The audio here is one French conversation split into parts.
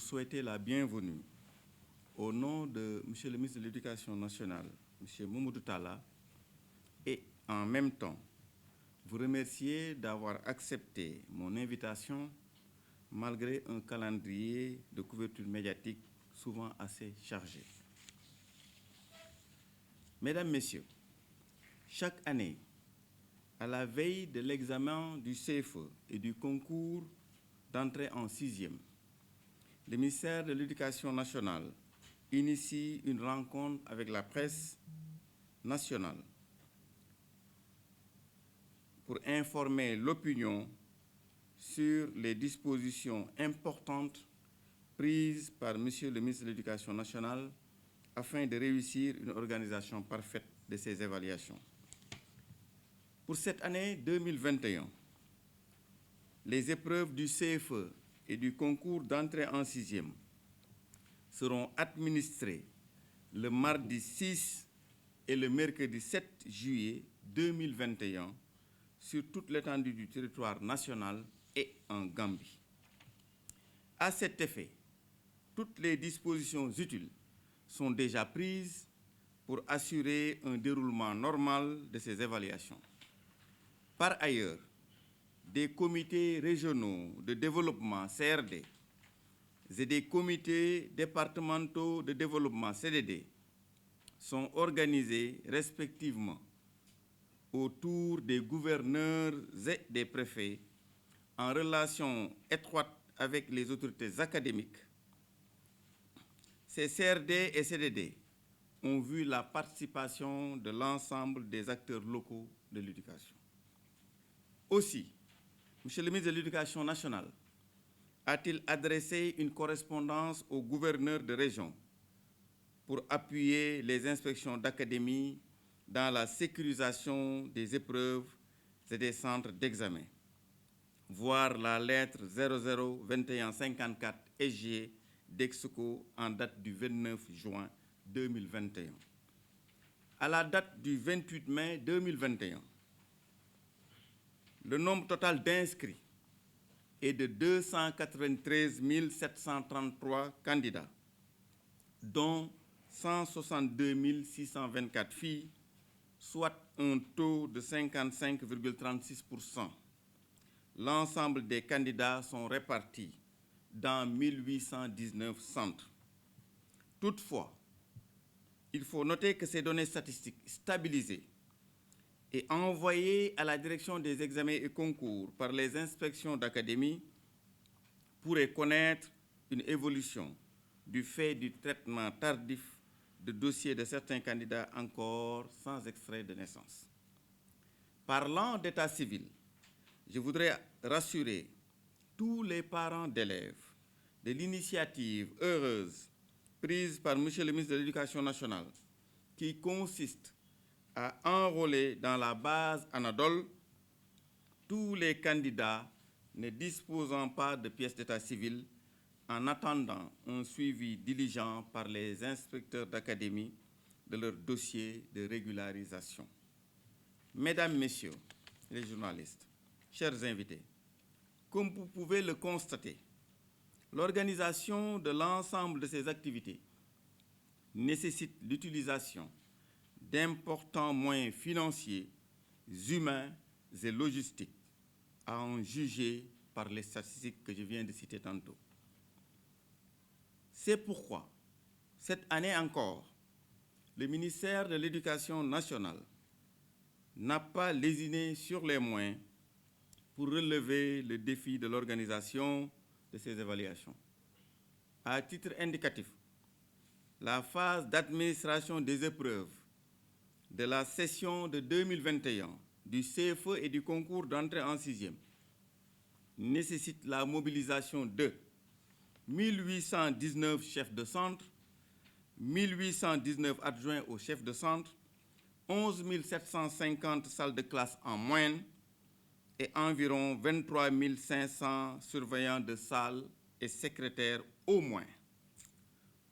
souhaiter la bienvenue au nom de M. le ministre de l'Éducation nationale, M. Mamadou Talla, et en même temps, vous remercier d'avoir accepté mon invitation malgré un calendrier de couverture médiatique souvent assez chargé. Mesdames, Messieurs, chaque année, à la veille de l'examen du CFE et du concours d'entrée en sixième, le ministère de l'Éducation nationale initie une rencontre avec la presse nationale pour informer l'opinion sur les dispositions importantes prises par M. le ministre de l'Éducation nationale afin de réussir une organisation parfaite de ces évaluations. Pour cette année 2021, les épreuves du CFE et du concours d'entrée en sixième seront administrées le mardi 6 et le mercredi 7 juillet 2021 sur toute l'étendue du territoire national et en Gambie. À cet effet, toutes les dispositions utiles sont déjà prises pour assurer un déroulement normal de ces évaluations. Par ailleurs, des comités régionaux de développement CRD et des comités départementaux de développement CDD sont organisés respectivement autour des gouverneurs et des préfets en relation étroite avec les autorités académiques. Ces CRD et CDD ont vu la participation de l'ensemble des acteurs locaux de l'éducation. Aussi, M. le ministre de l'Éducation nationale a-t-il adressé une correspondance aux gouverneurs de région pour appuyer les inspections d'académie dans la sécurisation des épreuves et des centres d'examen, voir la lettre 002154 SG d'Exco en date du 29 juin 2021. À la date du 28 mai 2021, le nombre total d'inscrits est de 293 733 candidats, dont 162 624 filles, soit un taux de 55,36%. L'ensemble des candidats sont répartis dans 1819 centres. Toutefois, il faut noter que ces données statistiques stabilisées et envoyées à la direction des examens et concours par les inspections d'académie pourraient connaître une évolution du fait du traitement tardif de dossiers de certains candidats encore sans extrait de naissance. Parlant d'état civil, je voudrais rassurer tous les parents d'élèves de l'initiative heureuse prise par M. le ministre de l'Éducation nationale qui consiste à enrôler dans la base Anadol tous les candidats ne disposant pas de pièces d'état civil en attendant un suivi diligent par les inspecteurs d'académie de leur dossier de régularisation. Mesdames, Messieurs les journalistes, chers invités, comme vous pouvez le constater, l'organisation de l'ensemble de ces activités nécessite l'utilisation d'importants moyens financiers, humains et logistiques, à en juger par les statistiques que je viens de citer tantôt. C'est pourquoi, cette année encore, le ministère de l'Éducation nationale n'a pas lésiné sur les moyens pour relever le défi de l'organisation de ces évaluations. À titre indicatif, la phase d'administration des épreuves de la session de 2021 du CFE et du concours d'entrée en sixième nécessite la mobilisation de 1819 chefs de centre, 1819 adjoints aux chefs de centre, 11 750 salles de classe en moyenne et environ 23 500 surveillants de salles et secrétaires au moins.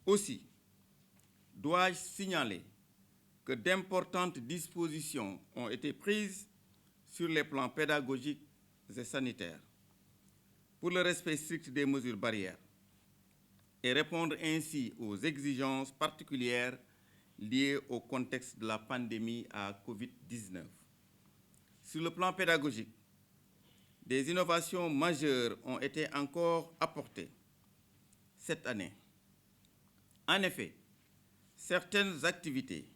Aussi, dois-je signaler que d'importantes dispositions ont été prises sur les plans pédagogiques et sanitaires pour le respect strict des mesures barrières. et répondre ainsi aux exigences particulières liées au contexte de la pandémie à Covid-19. Sur le plan pédagogique, des innovations majeures ont été encore apportées cette année. En effet, certaines activités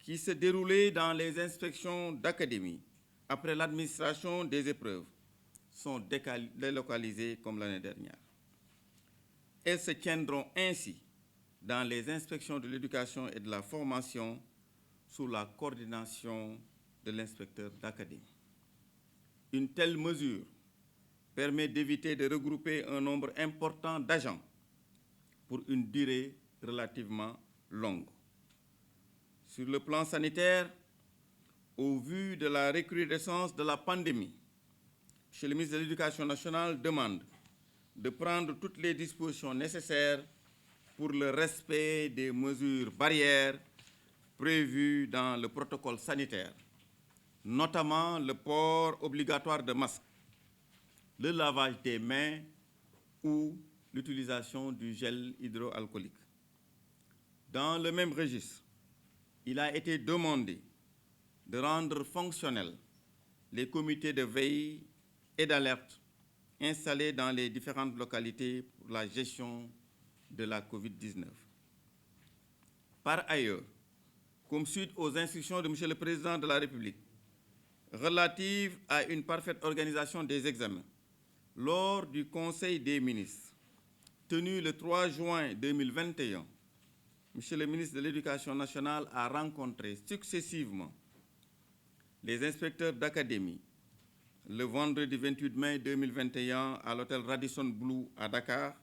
qui se déroulaient dans les inspections d'académie après l'administration des épreuves sont délocalisées comme l'année dernière. Elles se tiendront ainsi dans les inspections de l'éducation et de la formation sous la coordination de l'inspecteur d'académie. Une telle mesure permet d'éviter de regrouper un nombre important d'agents pour une durée relativement longue. Sur le plan sanitaire, au vu de la recrudescence de la pandémie, M. le ministre de l'Éducation nationale demande de prendre toutes les dispositions nécessaires pour le respect des mesures barrières prévues dans le protocole sanitaire, notamment le port obligatoire de masques, le lavage des mains ou l'utilisation du gel hydroalcoolique. Dans le même registre, il a été demandé de rendre fonctionnels les comités de veille et d'alerte installés dans les différentes localités pour la gestion de la COVID-19. Par ailleurs, comme suite aux instructions de M. le Président de la République relatives à une parfaite organisation des examens, lors du Conseil des ministres tenu le 3 juin 2021, M. le ministre de l'Éducation nationale a rencontré successivement les inspecteurs d'académie le vendredi 28 mai 2021 à l'hôtel Radisson Blu à Dakar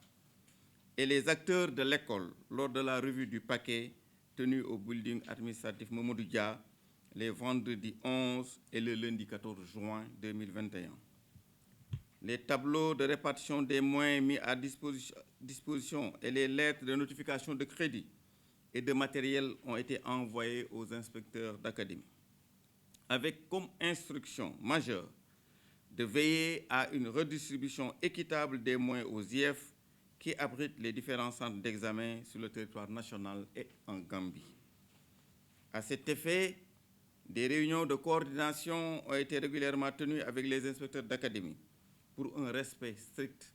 et les acteurs de l'école lors de la revue du paquet tenue au building administratif Mamadou Dia les vendredis 11 et le lundi 14 juin 2021. Les tableaux de répartition des moyens mis à disposition et les lettres de notification de crédit et de matériel ont été envoyés aux inspecteurs d'académie, avec comme instruction majeure de veiller à une redistribution équitable des moyens aux IEF qui abritent les différents centres d'examen sur le territoire national et en Gambie. À cet effet, des réunions de coordination ont été régulièrement tenues avec les inspecteurs d'académie pour un respect strict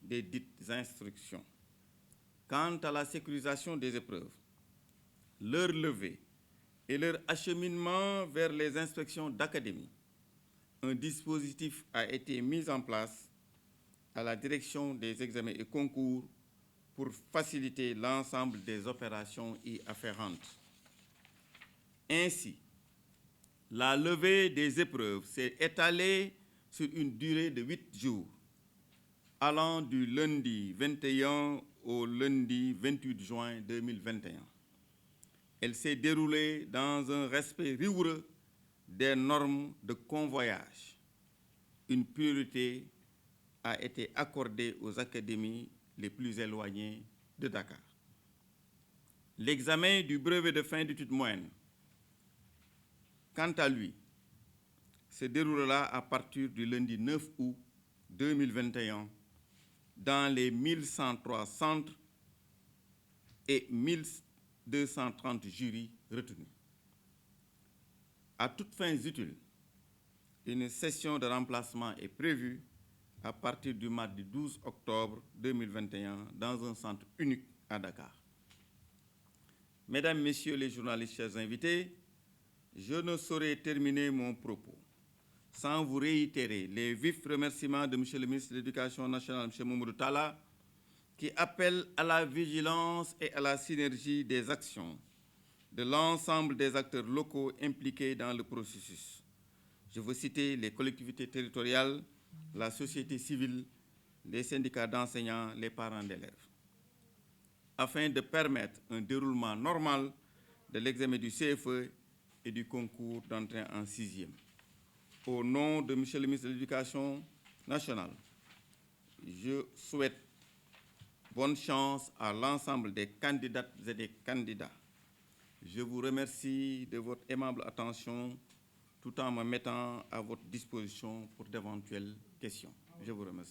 des dites instructions. Quant à la sécurisation des épreuves, leur levée et leur acheminement vers les inspections d'académie, un dispositif a été mis en place à la direction des examens et concours pour faciliter l'ensemble des opérations y afférentes. Ainsi, la levée des épreuves s'est étalée sur une durée de 8 jours, allant du lundi 21 au lundi 28 juin 2021. Elle s'est déroulée dans un respect rigoureux des normes de convoyage. Une priorité a été accordée aux académies les plus éloignées de Dakar. L'examen du brevet de fin d'études moyennes, quant à lui, se déroulera à partir du lundi 9 août 2021 dans les 1103 centres et 1230 jurys retenus. À toutes fins utiles, une session de remplacement est prévue à partir du mardi 12 octobre 2021 dans un centre unique à Dakar. Mesdames, Messieurs les journalistes, chers invités, je ne saurais terminer mon propos sans vous réitérer les vifs remerciements de M. le ministre de l'Éducation nationale, M. Mamadou Talla, qui appelle à la vigilance et à la synergie des actions de l'ensemble des acteurs locaux impliqués dans le processus. Je veux citer les collectivités territoriales, la société civile, les syndicats d'enseignants, les parents d'élèves, afin de permettre un déroulement normal de l'examen du CFE et du concours d'entrée en 6e. Au nom de M. le ministre de l'Éducation nationale, je souhaite bonne chance à l'ensemble des candidates et des candidats. Je vous remercie de votre aimable attention tout en me mettant à votre disposition pour d'éventuelles questions. Je vous remercie.